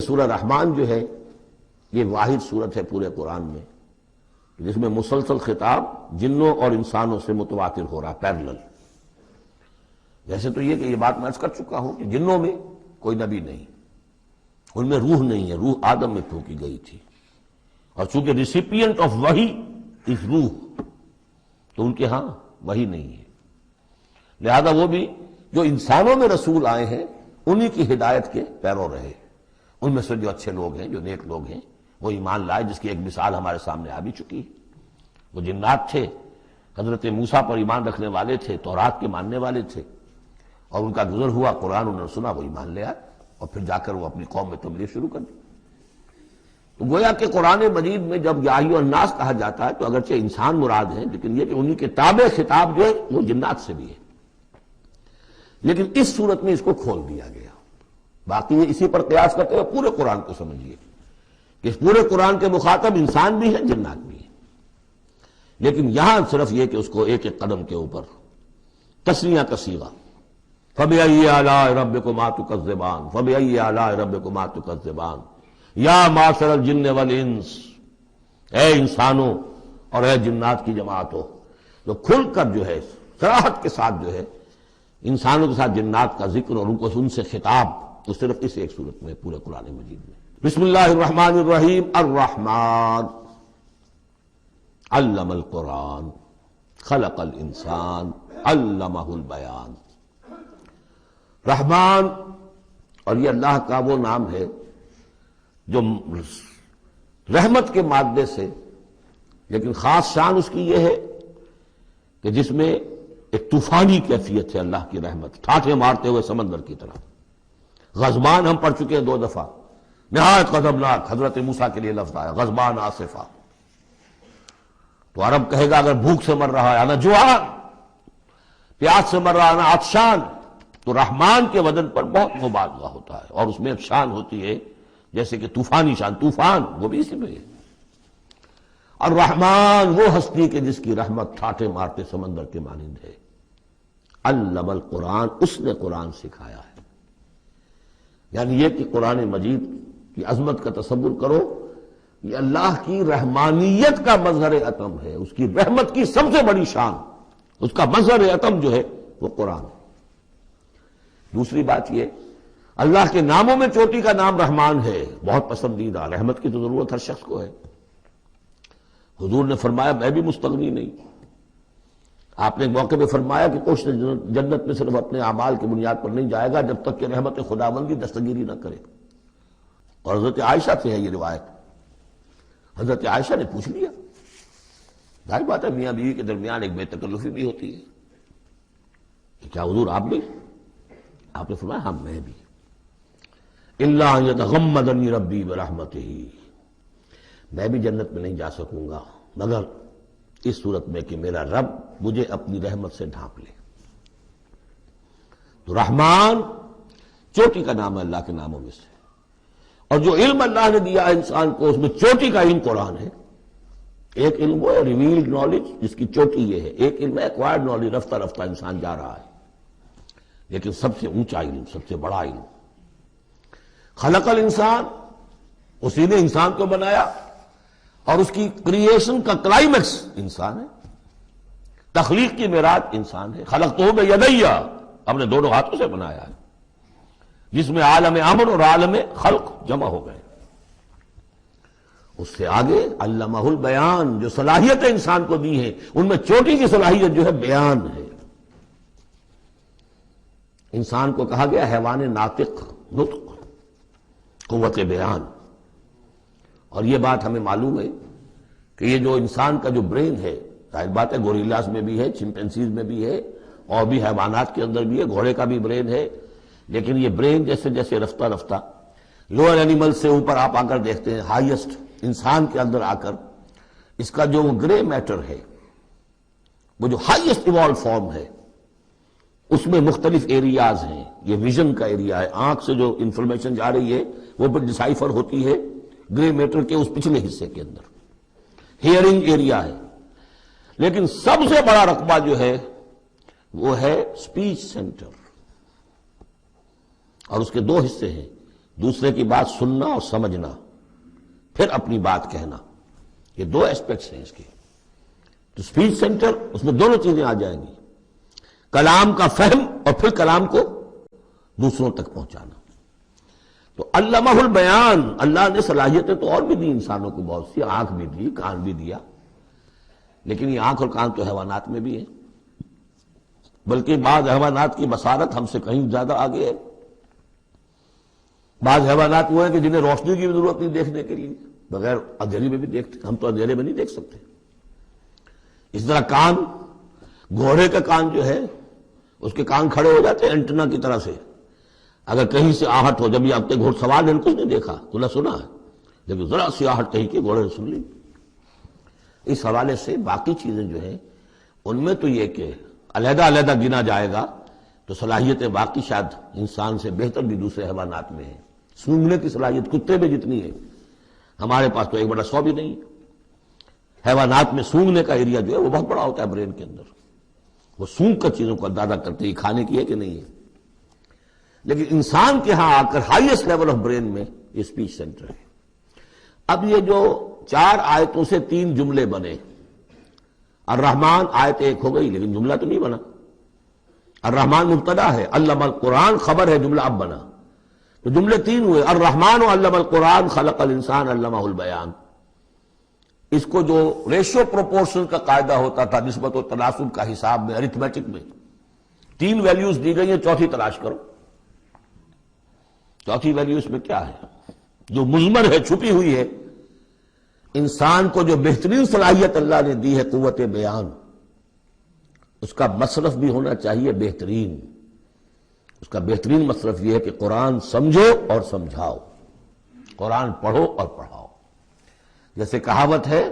سورہ رحمان جو ہے یہ واحد سورت ہے پورے قرآن میں جس میں مسلسل خطاب جنوں اور انسانوں سے متواتر ہو رہا، پیرلل۔ ویسے تو یہ کہ یہ بات میں عرض کر چکا ہوں کہ جنوں میں کوئی نبی نہیں، ان میں روح نہیں ہے، روح آدم میں پھونکی گئی تھی، اور چونکہ ریسیپینٹ آف وحی از روح، تو ان کے ہاں وحی نہیں ہے، لہذا وہ بھی جو انسانوں میں رسول آئے ہیں انہی کی ہدایت کے پیرو رہے۔ ان میں سے جو اچھے لوگ ہیں، جو نیک لوگ ہیں، وہ ایمان لائے، جس کی ایک مثال ہمارے سامنے آ بھی چکی ہے۔ وہ جنات تھے، حضرت موسیٰ پر ایمان رکھنے والے تھے، تورات کے ماننے والے تھے، اور ان کا گزر ہوا، قرآن انہوں نے سنا، وہ ایمان لے آئے، اور پھر جا کر وہ اپنی قوم میں تبلیغ شروع کر دی۔ تو گویا کہ قرآن مجید میں جب یا ایھا الناس کہا جاتا ہے تو اگرچہ انسان مراد ہیں، لیکن یہ کہ انہی کے تابع خطاب جو ہے وہ جنات سے بھی ہے، لیکن اس صورت میں اس کو کھول دیا گیا۔ باقی اسی پر قیاس کرتے ہوئے پورے قرآن کو سمجھیے کہ اس پورے قرآن کے مخاطب انسان بھی ہیں، جنات بھی ہیں، لیکن یہاں صرف یہ کہ اس کو ایک ایک قدم کے اوپر تثنیہ کا صیغہ، فَبِأَيِّ آلَاءِ رَبِّكُمَا تُكَذِّبَانِ فَبِأَيِّ آلَاءِ رَبِّكُمَا تُكَذِّبَانِ یا معشر الجن والانس، اے انسانوں اور اے جنات کی جماعتوں، تو کھل کر جو ہے صراحت کے ساتھ جو ہے انسانوں کے ساتھ جنات کا ذکر اور ان کو ان سے خطاب، تو صرف اس ایک صورت میں پورے قرآن مجید میں۔ بسم اللہ الرحمن الرحیم۔ الرحمن علم القرآن خلق الانسان علمہ البیان۔ رحمان، اور یہ اللہ کا وہ نام ہے جو رحمت کے مادے سے، لیکن خاص شان اس کی یہ ہے کہ جس میں ایک طوفانی کیفیت ہے اللہ کی رحمت، ٹھاٹھے مارتے ہوئے سمندر کی طرح۔ غضبان ہم پڑھ چکے ہیں 2 دفعہ، نہایت غضبناک، حضرت موسیٰ کے لیے لفظ آیا غضبان آصفہ۔ تو عرب کہے گا اگر بھوک سے مر رہا ہے انا جوعان، پیاس سے مر رہا ہے انا عطشان، تو رحمان کے وزن پر بہت مبالغہ ہوتا ہے، اور اس میں ایک شان ہوتی ہے جیسے کہ طوفانی شان، طوفان وہ بھی اسی میں ہے۔ الرحمن وہ ہستی کہ جس کی رحمت ٹھاٹھے مارتے سمندر کے مانند ہے۔ علم القرآن، اس نے قرآن سکھایا ہے۔ یعنی یہ کہ قرآن مجید کی عظمت کا تصور کرو، یہ اللہ کی رحمانیت کا مظہر عتم ہے، اس کی رحمت کی سب سے بڑی شان، اس کا مظہر عتم جو ہے وہ قرآن ہے۔ دوسری بات یہ، اللہ کے ناموں میں چوٹی کا نام رحمان ہے، بہت پسندیدہ، رحمت کی تو ضرورت ہر شخص کو ہے۔ حضور نے فرمایا میں بھی مستغنی نہیں۔ آپ نے ایک موقع پہ فرمایا کہ کوشش جنت میں صرف اپنے اعمال کی بنیاد پر نہیں جائے گا جب تک کہ رحمت خداوندی دستگیری نہ کرے، اور حضرت عائشہ سے ہے یہ روایت۔ حضرت عائشہ نے پوچھ لیا، ظاہر بات ہے میاں بیوی کے درمیان ایک بے تکلفی بھی ہوتی ہے کہ کیا حضور آپ بھی؟ آپ نے فرمایا ہاں میں بھی۔ الا ان یتغمدنی ربی برحمتہ، میں بھی جنت میں نہیں جا سکوں گا مگر اس صورت میں کہ میرا رب مجھے اپنی رحمت سے ڈھانپ لے۔ تو رحمان چوٹی کا نام ہے اللہ کے ناموں میں سے، اور جو علم اللہ نے دیا ہے انسان کو اس میں چوٹی کا علم قرآن ہے۔ ایک علم وہ ہے ریویلڈ نالج جس کی چوٹی یہ ہے، ایک علم ہے ایکوائرڈ نالج، رفتہ رفتہ انسان جا رہا ہے، لیکن سب سے اونچا علم، سب سے بڑا علم خلق الانسان، اسی نے انسان کو بنایا، اور اس کی کریشن کا کلائمیکس انسان ہے، تخلیق کی معراج انسان ہے۔ خلقتہ بیدی، اپنے دونوں ہاتھوں سے بنایا ہے، جس میں عالم امر اور عالم خلق جمع ہو گئے۔ اس سے آگے علمہ البیان، جو صلاحیتیں انسان کو دی ہیں ان میں چوٹی کی صلاحیت جو ہے بیان ہے۔ انسان کو کہا گیا حیوان ناطق، نطق، قوت بیان، اور یہ بات ہمیں معلوم ہے کہ یہ جو انسان کا جو برین ہے، ظاہر بات ہے گوریلاز میں بھی ہے، چمپینزیز میں بھی ہے، اور بھی حیوانات کے اندر بھی ہے، گھوڑے کا بھی برین ہے، لیکن یہ برین جیسے جیسے رفتہ رفتہ لوئر اینیمل سے اوپر آپ آ کر دیکھتے ہیں، ہائیسٹ انسان کے اندر آ کر اس کا جو گرے میٹر ہے، وہ جو ہائیسٹ ایوالو فارم ہے، اس میں مختلف ایریاز ہیں۔ یہ ویژن کا ایریا ہے، آنکھ سے جو انفارمیشن جا رہی ہے وہ پھر ڈسائفر ہوتی ہے گرے میٹر کے اس پچھلے حصے کے اندر، ہیئرنگ ایریا ہے۔ لیکن سب سے بڑا رقبہ جو ہے وہ ہے سپیچ سینٹر، اور اس کے 2 حصے ہیں، دوسرے کی بات سننا اور سمجھنا، پھر اپنی بات کہنا، یہ دو ایسپیکٹس ہیں اس کے. تو اسپیچ سینٹر اس میں دونوں چیزیں آ جائیں گی، کلام کا فہم اور پھر کلام کو دوسروں تک پہنچانا. تو علمہ البیان، اللہ نے صلاحیتیں تو اور بھی دی انسانوں کو بہت سی، آنکھ بھی دی، کان بھی دیا، لیکن یہ آنکھ اور کان تو حیوانات میں بھی ہے، بلکہ بعض حیوانات کی بصارت ہم سے کہیں زیادہ آگے ہے. بعض حیوانات وہ ہیں کہ جنہیں روشنی کی بھی ضرورت نہیں دیکھنے کے لیے، بغیر اندھیرے میں بھی دیکھتے، ہم تو اندھیرے میں نہیں دیکھ سکتے. اس طرح کان، گھوڑے کا کان جو ہے اس کے کان کھڑے ہو جاتے ہیں اینٹنا کی طرح سے، اگر کہیں سے آہٹ ہو. جب یہ اپنے گھوڑ سوار نے کچھ نہیں دیکھا، تو نہ سنا ہے، لیکن ذرا سی آہٹ کہیں کہ گھوڑے نے سن لی. اس حوالے سے باقی چیزیں جو ہیں ان میں تو یہ کہ علیحدہ علیحدہ گنا جائے گا تو صلاحیتیں باقی شاید انسان سے بہتر بھی دوسرے حیوانات میں ہیں. سونگنے کی صلاحیت کتے میں جتنی ہے، ہمارے پاس تو 1/100 بھی نہیں. حیوانات میں سونگنے کا ایریا جو ہے وہ بہت بڑا ہوتا ہے برین کے اندر، وہ سونگ کر چیزوں کو اندازہ کرتے ہیں کھانے کی ہے کہ نہیں ہے. لیکن انسان کے ہاں آ کر ہائیسٹ لیول آف برین میں یہ اسپیچ سینٹر ہے. اب یہ جو 4 آیتوں سے 3 جملے بنے، الرحمن آیت 1 ہو گئی لیکن جملہ تو نہیں بنا. الرحمن مبتدا ہے، علم القرآن خبر ہے، جملہ اب بنا. تو جملے 3 ہوئے، الرحمن علم القرآن خلق الانسان علمہ البیان. اس کو جو ریشو پروپورشن کا قاعدہ ہوتا تھا نسبت و تناسب کا حساب میں، ارتھمیٹک میں 3 ویلیوز دی گئی ہیں، چوتھی تلاش کرو. چوتھی ویلیو اس میں کیا ہے جو مضمر ہے، چھپی ہوئی ہے. انسان کو جو بہترین صلاحیت اللہ نے دی ہے قوت بیان، اس کا مصرف بھی ہونا چاہیے بہترین. اس کا بہترین مصرف یہ ہے کہ قرآن سمجھو اور سمجھاؤ، قرآن پڑھو اور پڑھاؤ. جیسے کہاوت ہے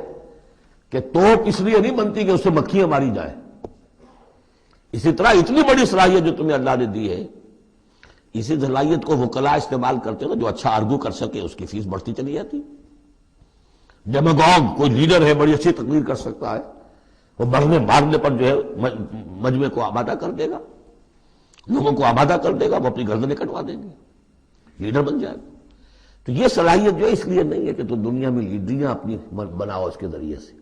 کہ توپ اس لیے نہیں بنتی کہ اس سے مکھیاں ماری جائیں، اسی طرح اتنی بڑی صلاحیت جو تمہیں اللہ نے دی ہے، اسی صلاحیت کو وکلاء استعمال کرتے ہو. جو اچھا آرگو کر سکے اس کی فیس بڑھتی چلی جاتی. ڈیماگوگ کوئی لیڈر ہے، بڑی اچھی تقریر کر سکتا ہے، وہ بڑھنے مارنے پر جو ہے مجمع کو آمادہ کر دے گا، لوگوں کو آمادہ کر دے گا، وہ اپنی گردنیں کٹوا دیں گے، لیڈر بن جائے گا. تو یہ صلاحیت جو ہے اس لیے نہیں ہے کہ تو دنیا میں لیڈریاں اپنی بناؤ اس کے ذریعے سے.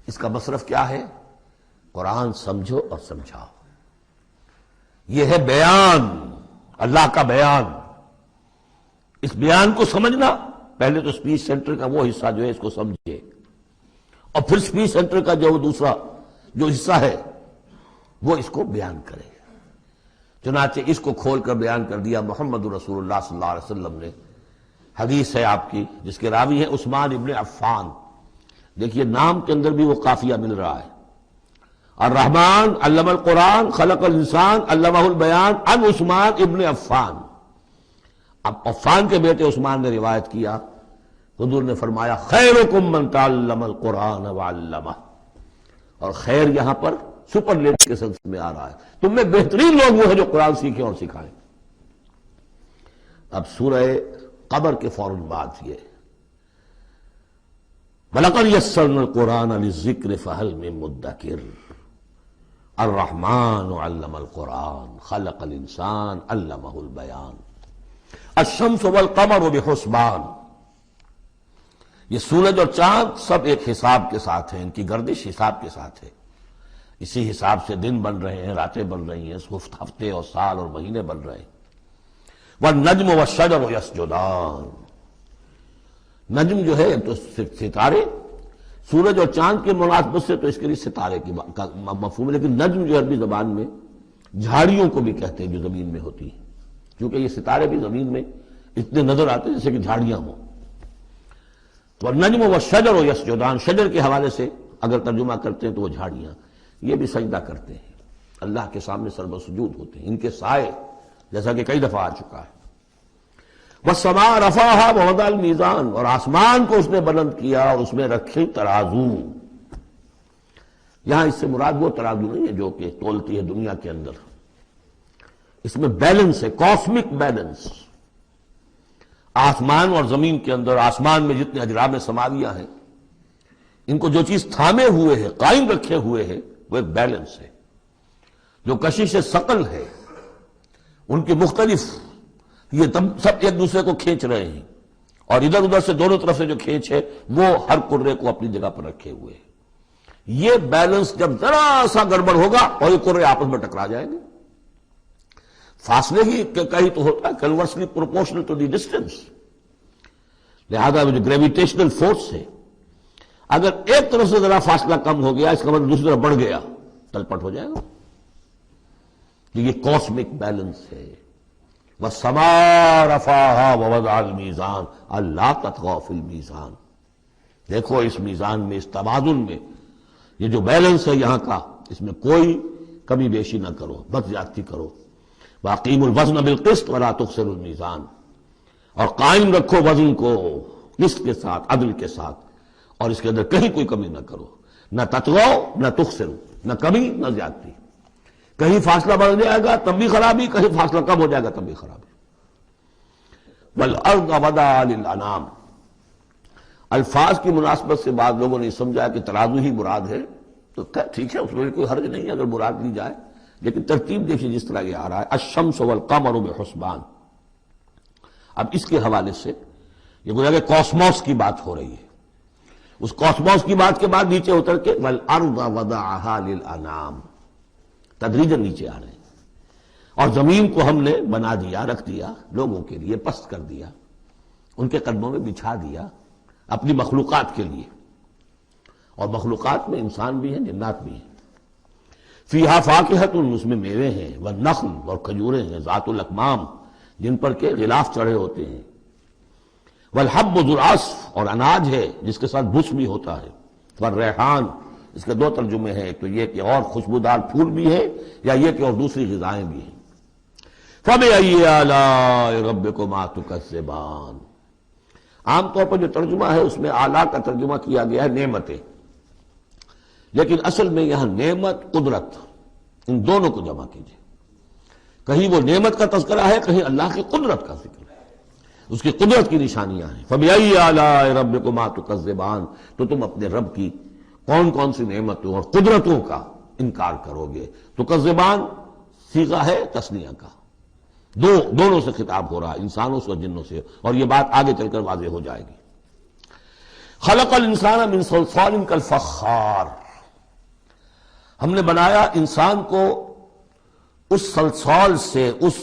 اس کا مصرف کیا ہے؟ قرآن سمجھو اور سمجھاؤ. یہ ہے بیان، اللہ کا بیان. اس بیان کو سمجھنا، پہلے تو اسپیچ سینٹر کا وہ حصہ جو ہے اس کو سمجھے، اور پھر اسپیچ سینٹر کا جو دوسرا جو حصہ ہے وہ اس کو بیان کرے. چنانچہ اس کو کھول کر بیان کر دیا محمد رسول اللہ صلی اللہ علیہ وسلم نے. حدیث ہے آپ کی جس کے راوی ہیں عثمان ابن عفان. دیکھیے نام کے اندر بھی وہ قافیہ مل رہا ہے، الرحمن علم القرآن خلق الانسان علمہ البیان عن عثمان ابن عفان. اب عفان کے بیٹے عثمان نے روایت کیا، حضور نے فرمایا خیرکم من تعلم القرآن وعلمہ. اور خیر یہاں پر سپرلیٹو کے سلسلے میں آ رہا ہے، تم میں بہترین لوگ وہ ہیں جو قرآن سیکھیں اور سکھائیں. اب سورہ قمر کے فوراً بعد یہ وَلَقَدْ يَسَّرْنَا الْقُرْآنَ لِلذِّكْرِ فَهَلْ مِن مُدَّكِرٍ الرحمن علم القرآن خلق الانسان علمہ البیان. الشمس والقمر بحسبان. یہ سورج اور چاند سب ایک حساب کے ساتھ ہیں، ان کی گردش حساب کے ساتھ ہے. اسی حساب سے دن بن رہے ہیں، راتیں بن رہی ہیں، ہفتے اور سال اور مہینے بن رہے ہیں. والنجم والشجر یسجدان. نجم جو ہے تو ستارے، سورج اور چاند کے مناسبت سے تو اس کے لیے ستارے کی مفہوم ہے، لیکن نجم جو عربی زبان میں جھاڑیوں کو بھی کہتے ہیں جو زمین میں ہوتی ہیں، کیونکہ یہ ستارے بھی زمین میں اتنے نظر آتے ہیں جیسے کہ جھاڑیاں ہوں. تو النجم والشجر یسجدان، شجر کے حوالے سے اگر ترجمہ کرتے ہیں تو وہ جھاڑیاں، یہ بھی سجدہ کرتے ہیں، اللہ کے سامنے سربہ سجود ہوتے ہیں. ان کے سائے جیسا کہ کئی دفعہ آ چکا ہے. والسماء رفعها ووضع الميزان. اور آسمان کو اس نے بلند کیا اور اس میں رکھے ترازو. یہاں اس سے مراد وہ ترازو نہیں ہے جو کہ تولتی ہے دنیا کے اندر، اس میں بیلنس ہے، کاسمک بیلنس. آسمان اور زمین کے اندر، آسمان میں جتنے اجرام سماویہ ہیں، ان کو جو چیز تھامے ہوئے ہے، قائم رکھے ہوئے ہے، وہ ایک بیلنس ہے. جو کشش ثقل ہے، ان کی مختلف یہ سب ایک دوسرے کو کھینچ رہے ہیں، اور ادھر ادھر سے دونوں طرف سے جو کھینچ ہے وہ ہر کرے کو اپنی جگہ پر رکھے ہوئے ہے۔ یہ بیلنس جب ذرا سا گڑبڑ ہوگا اور یہ کرے آپس میں ٹکرا جائیں گے۔ فاصلے ہی کہیں تو ہوتا ہے conversely proportional to the distance, لہذا وہ جو گریویٹیشنل فورس ہے، اگر ایک طرف سے ذرا فاصلہ کم ہو گیا اس کا مطلب دوسری طرف بڑھ گیا، تلپٹ ہو جائے گا۔ یہ کاسمک بیلنس ہے۔ وَالسَّمَاءَ رَفَعَهَا وَوَضَعَ الْمِيزَانَ أَلَّا تَطْغَوْا فِي الْمِيزَانِ، دیکھو اس میزان میں، اس توازن میں، یہ جو بیلنس ہے یہاں کا، اس میں کوئی کمی بیشی نہ کرو، بد زیادتی کرو۔ وَأَقِيمُوا الْوَزْنَ بِالْقِسْطِ وَلَا تُخْسِرُوا الْمِيزَانَ، اور قائم رکھو وزن کو قسط کے ساتھ، عدل کے ساتھ، اور اس کے اندر کہیں کوئی کمی نہ کرو، نہ تطغوا نہ تخسروا، نہ کمی نہ زیادتی۔ کہیں فاصلہ بڑھ جائے گا تب بھی خرابی، کہیں فاصلہ کم ہو جائے گا تب بھی خرابی۔ وَالْأَرْضَ وَضَعَهَا لِلْأَنَامِ، الفاظ کی مناسبت سے بعض لوگوں نے سمجھا کہ ترازو ہی مراد ہے، تو ٹھیک ہے، اس میں کوئی حرج نہیں ہے اگر مراد لی جائے، لیکن ترتیب دیکھیے جس طرح یہ آ رہا ہے، الشمس والقمر بحسبان۔ اب اس کے حوالے سے یہ گویا کہ کاسموس کی بات ہو رہی ہے، اس کاسموس کی بات کے بعد نیچے اتر کے وَالْأَرْضَ وَضَعَهَا لِلْأَنَامِ، تدریجاً نیچے آ رہے ہیں، اور زمین کو ہم نے بنا دیا، رکھ دیا لوگوں کے لیے، پست کر دیا، ان کے قدموں میں بچھا دیا اپنی مخلوقات کے لیے، اور مخلوقات میں انسان بھی ہیں، جنات بھی ہیں۔ فیہا فاکہۃ، اس میں میوے ہیں، والنخل، اور کھجوریں ہیں، ذات الاکمام، جن پر کے غلاف چڑھے ہوتے ہیں، والحب ذو العصف، اور اناج ہے جس کے ساتھ بھس بھی ہوتا ہے، والریحان، اس کے دو ترجمے ہیں، ایک تو یہ کہ اور خوشبودار پھول بھی ہے، یا یہ کہ اور دوسری غذائیں بھی ہیں۔ فَبِأَيِّ آلَاءِ رَبِّكُمَا تُكَذِّبَانِ، عام طور پر جو ترجمہ ہے اس میں آلہ کا ترجمہ کیا گیا ہے نعمتیں، لیکن اصل میں یہاں نعمت، قدرت، ان دونوں کو جمع کیجیے۔ کہیں وہ نعمت کا تذکرہ ہے، کہیں اللہ کی قدرت کا ذکر ہے، اس کی قدرت کی نشانیاں ہیں۔ فَبِأَيِّ آلَاءِ رَبِّكُمَا تُكَذِّبَانِ، تو تم اپنے رب کی کون کون سی نعمتوں اور قدرتوں کا انکار کرو گے۔ تکذبان صیغہ ہے تثنیہ کا، دونوں سے خطاب ہو رہا ہے، انسانوں سے اور جنوں سے، اور یہ بات آگے چل کر واضح ہو جائے گی۔ خلق الانسان من صلصال کالفخار، ہم نے بنایا انسان کو اس صلصال سے، اس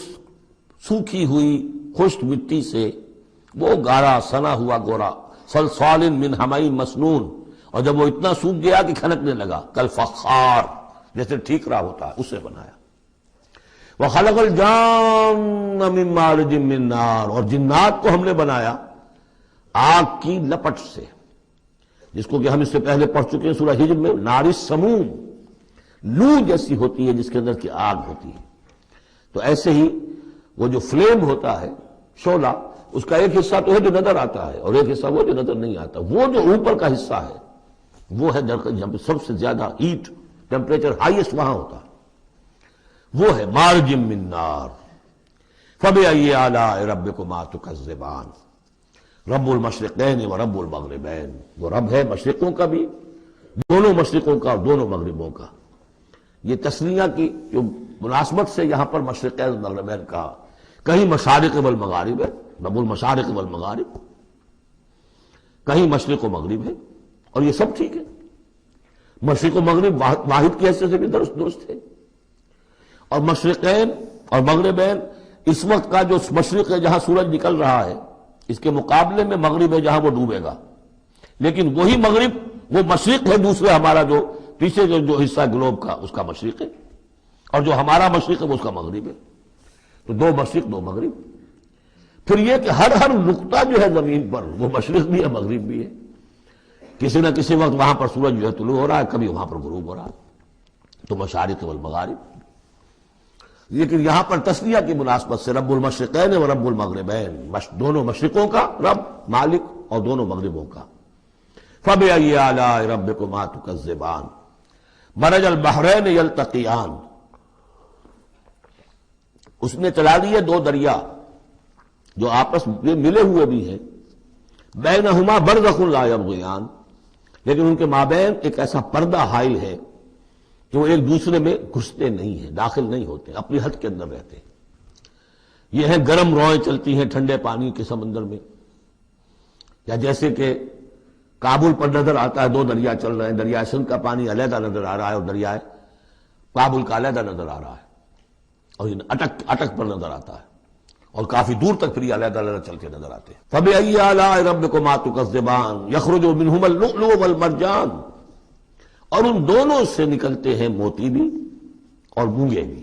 سوکھی ہوئی خشک مٹی سے، وہ گارا سنا ہوا گورا، صلصال من حمإ مسنون، اور جب وہ اتنا سوکھ گیا کہ کھنکنے لگا، کالفخار، جیسے ٹھیکرا ہوتا ہے، اسے بنایا۔ وَخَلَقَ الْجَانَّ مِن مَارِجٍ مِّن نَار، اور جنات کو ہم نے بنایا آگ کی لپٹ سے، جس کو کہ ہم اس سے پہلے پڑھ چکے ہیں سورہ ہجر میں، نار السموم، لو جیسی ہوتی ہے جس کے اندر کی آگ ہوتی ہے۔ تو ایسے ہی وہ جو فلیم ہوتا ہے، شعلہ، اس کا ایک حصہ تو ہے جو نظر آتا ہے، اور ایک حصہ وہ جو نظر نہیں آتا۔ وہ جو اوپر کا حصہ ہے وہ ہے جہاں پہ سب سے زیادہ ہیٹ، ٹیمپریچر ہائیسٹ وہاں ہوتا ہے، وہ ہے مارج من نار۔ فَبِأَيِّ آلَاءِ رَبِّكُمَا تُكَذِّبَانِ، رب المشرقین و رب المغربین، وہ رب ہے مشرقوں کا بھی، دونوں مشرقوں کا اور دونوں مغربوں کا۔ یہ تسنیہ کی جو مناسبت سے یہاں پر مشرقین و مغربین کا، کہیں مشارق والمغارب ہے، رب المشارق والمغارب، کہیں مشرق و مغرب ہے، اور یہ سب ٹھیک ہے، مشرق و مغرب واحد کی حیثیت سے بھی درست ہے، اور مشرقین اور مغربین، اس وقت کا جو مشرق ہے جہاں سورج نکل رہا ہے، اس کے مقابلے میں مغرب ہے جہاں وہ ڈوبے گا، لیکن وہی مغرب وہ مشرق ہے دوسرے، ہمارا جو پیچھے جو حصہ گلوب کا اس کا مشرق ہے، اور جو ہمارا مشرق ہے وہ اس کا مغرب ہے، تو دو مشرق دو مغرب۔ پھر یہ کہ ہر نقطہ جو ہے زمین پر وہ مشرق بھی ہے مغرب بھی ہے، کسی نہ کسی وقت وہاں پر سورج جو ہے طلوع ہو رہا ہے، کبھی وہاں پر غروب ہو رہا ہے، تو مشارق والمغارب۔ لیکن یہاں پر تسنیہ کی مناسبت سے رب المشرقین و رب المغربین، دونوں مشرقوں کا رب مالک اور دونوں مغربوں کا۔ فَبِأَيِّ آلَاءِ رَبِّكُمَا تُكَذِّبَانِ، مَرَجَ الْبَحْرَيْنِ يَلْتَقِيَانِ، اس نے چلا دیے دو دریا جو آپس میں ملے ہوئے بھی ہیں، بینہما برزخ لا یبغیان، لیکن ان کے مابین ایک ایسا پردہ حائل ہے کہ وہ ایک دوسرے میں گھستے نہیں ہیں، داخل نہیں ہوتے، اپنی حد کے اندر رہتے ہیں۔ یہ ہیں گرم روئیں چلتی ہیں ٹھنڈے پانی کے سمندر میں، یا جیسے کہ کابل پر نظر آتا ہے دو دریا چل رہے ہیں، دریائے سندھ کا پانی علیحدہ نظر آ رہا ہے اور دریائے کابل کا علیحدہ نظر آ رہا ہے، اور یہ اٹک پر نظر آتا ہے، اور کافی دور تک پھر یہ علیحدہ علیحدہ چل کے نظر آتے ہیں۔ فَبِأَيِّ آلَاءِ رَبِّكُمَا تُكَذِّبَانِ يَخْرُجُ مِنْهُمَا اللُّؤْلُؤُ وَالْمَرْجَانُ، اور ان دونوں سے نکلتے ہیں موتی بھی اور مونگے بھی۔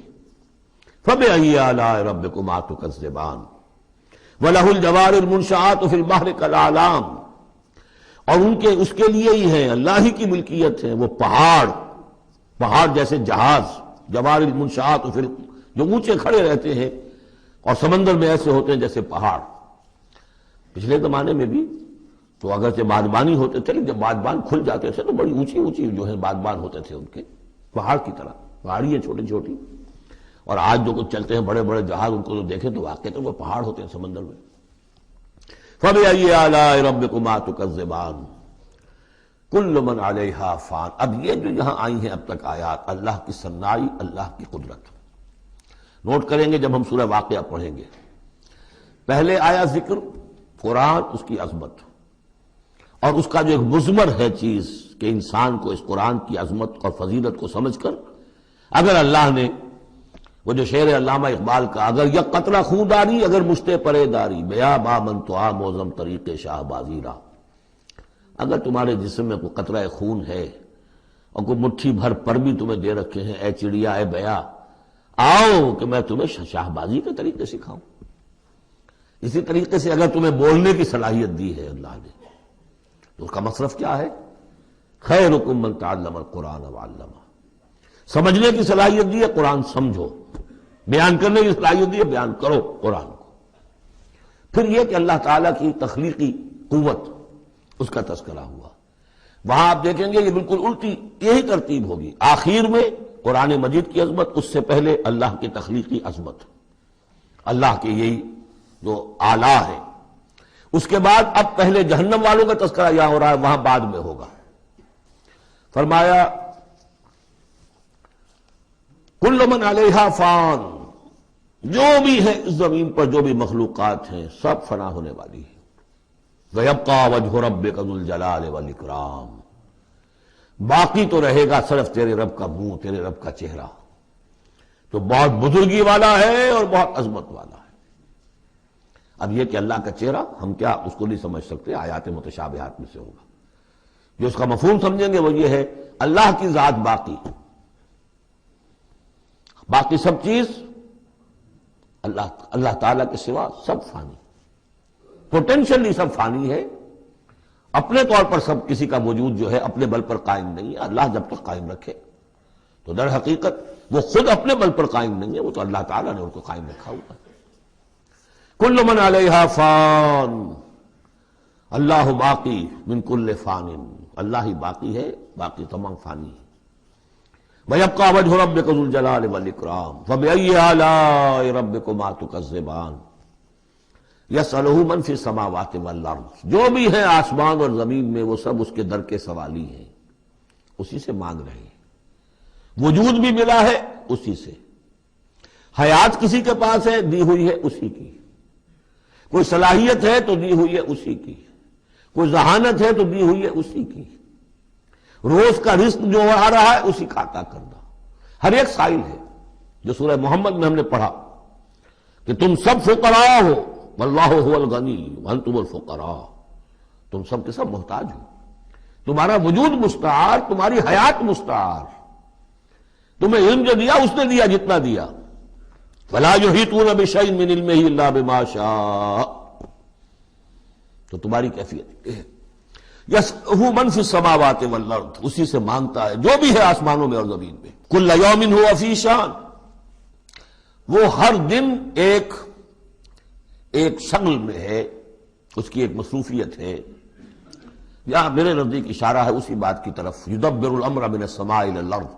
فَبِأَيِّ آلَاءِ رَبِّكُمَا تُكَذِّبَانِ وَلَهُ الْجَوَارِ الْمُنشَآتُ فِي الْبَحْرِ كَالْأَعْلَامِ، اور اس کے لیے ہی ہیں، اللہ ہی کی ملکیت ہے وہ پہاڑ جیسے جہاز، جوار المنشآت جو اونچے کھڑے رہتے ہیں اور سمندر میں ایسے ہوتے ہیں جیسے پہاڑ۔ پچھلے زمانے میں بھی تو اگرچہ بادبانی ہوتے تھے، جب بادبان کھل جاتے تھے تو بڑی اونچی اونچی جو ہے بادبان ہوتے تھے ان کے، پہاڑ کی طرح، پہاڑیاں چھوٹی چھوٹی، اور آج جو کچھ چلتے ہیں بڑے بڑے جہاز، ان کو تو دیکھیں تو واقعی تو وہ پہاڑ ہوتے ہیں سمندر میں۔ فَبِأَيِّ آلَاءِ رَبِّكُمَا تُكَذِّبَانِ كُلُّ مَنْ عَلَيْهَا فَانٍ۔ اب یہ جو یہاں آئی ہیں اب تک آیات، اللہ کی صنائی، اللہ کی قدرت نوٹ کریں گے جب ہم سورہ واقعہ پڑھیں گے۔ پہلے آیا ذکر قرآن، اس کی عظمت، اور اس کا جو ایک مضمر ہے چیز کہ انسان کو اس قرآن کی عظمت اور فضیلت کو سمجھ کر اگر اللہ نے، وہ جو شعر علامہ اقبال کا، اگر یک قطرہ خون داری اگر مشتے پرے داری، بیا بامن تو آ موزم طریق شاہ بازی را، اگر تمہارے جسم میں کوئی قطرہ خون ہے اور کوئی مٹھی بھر پر بھی تمہیں دے رکھے ہیں، اے چڑیا اے بیا، آؤ کہ میں تمہیں شاہ بازی کے طریقے سکھاؤں۔ اسی طریقے سے اگر تمہیں بولنے کی صلاحیت دی ہے اللہ نے تو اس کا مصرف کیا ہے؟ خیرکم من تعلم القرآن وعلمہ، سمجھنے کی صلاحیت دی ہے قرآن سمجھو، بیان کرنے کی صلاحیت دی ہے بیان کرو قرآن کو۔ پھر یہ کہ اللہ تعالیٰ کی تخلیقی قوت، اس کا تذکرہ ہوا۔ وہاں آپ دیکھیں گے یہ بالکل الٹی یہی ترتیب ہوگی، آخر میں قرآن مجید کی عظمت، اس سے پہلے اللہ کی تخلیقی عظمت، اللہ کے یہی جو آلہ ہے، اس کے بعد اب پہلے جہنم والوں کا تذکرہ یہاں ہو رہا ہے، وہاں بعد میں ہوگا۔ فرمایا کل من علیہا فان، جو بھی ہے اس زمین پر جو بھی مخلوقات ہیں سب فنا ہونے والی ہے۔ وَيَبْقَى وَجْهُ رَبِّكَ ذُو الْجَلَالِ وَالْإِكْرَامِ، باقی تو رہے گا صرف تیرے رب کا منہ، تیرے رب کا چہرہ، تو بہت بزرگی والا ہے اور بہت عظمت والا ہے۔ اب یہ کہ اللہ کا چہرہ ہم کیا اس کو نہیں سمجھ سکتے، آیات متشابہات میں سے ہوگا۔ جو اس کا مفہوم سمجھیں گے وہ یہ ہے اللہ کی ذات باقی، باقی سب چیز اللہ تعالیٰ کے سوا سب فانی، پوٹینشلی سب فانی ہے، اپنے طور پر سب کسی کا وجود جو ہے اپنے بل پر قائم نہیں ہے۔ اللہ جب تک قائم رکھے تو در حقیقت وہ خود اپنے بل پر قائم نہیں ہے، وہ تو اللہ تعالیٰ نے ان کو قائم رکھا ہوا ہے۔ کل من علیہا فان، اللہ باقی من کل فان، اللہ ہی باقی ہے، باقی تمام فانی ہے۔ وَيَبْقَى وَجْهُ رَبِّكَ ذُو الْجَلَالِ وَالْإِكْرَامِ فَبِأَيِّ آلَاءِ رَبِّكُمَا تُكَذِّبَانِ يَسْأَلُهُ مَنْ فِي السَّمَاوَاتِ وَالْأَرْضِ، جو بھی ہے آسمان اور زمین میں وہ سب اس کے در کے سوالی ہیں، اسی سے مانگ رہے ہیں۔ وجود بھی ملا ہے اسی سے، حیات کسی کے پاس ہے دی ہوئی ہے اسی کی، کوئی صلاحیت ہے تو دی ہوئی ہے اسی کی، کوئی ذہانت ہے تو دی ہوئی ہے اسی کی، روز کا رزق جو آ رہا ہے اسی کا عطا کرنا، ہر ایک سائل ہے۔ جو سورہ محمد میں ہم نے پڑھا کہ تم سب فقراء ہو واللہ هو الغنی وانتم الفقراء، تم سب کے سب محتاج ہو، تمہارا وجود مستعار، تمہاری حیات مستعار، تمہیں علم جو دیا اس نے دیا جتنا دیا، ولا یحیطون بشیء من علمہ الا بما شاء، تو تمہاری کیفیت ہے۔ یسألہ من فی السماوات والارض، اسی سے مانگتا ہے جو بھی ہے آسمانوں میں اور زمین میں۔ کل یوم ھو فی شان، وہ ہر دن ایک شغل میں ہے، اس کی ایک مصروفیت ہے۔ یہاں میرے نزدیک اشارہ ہے اسی بات کی طرف، یدبر الامر من السماء الى الارض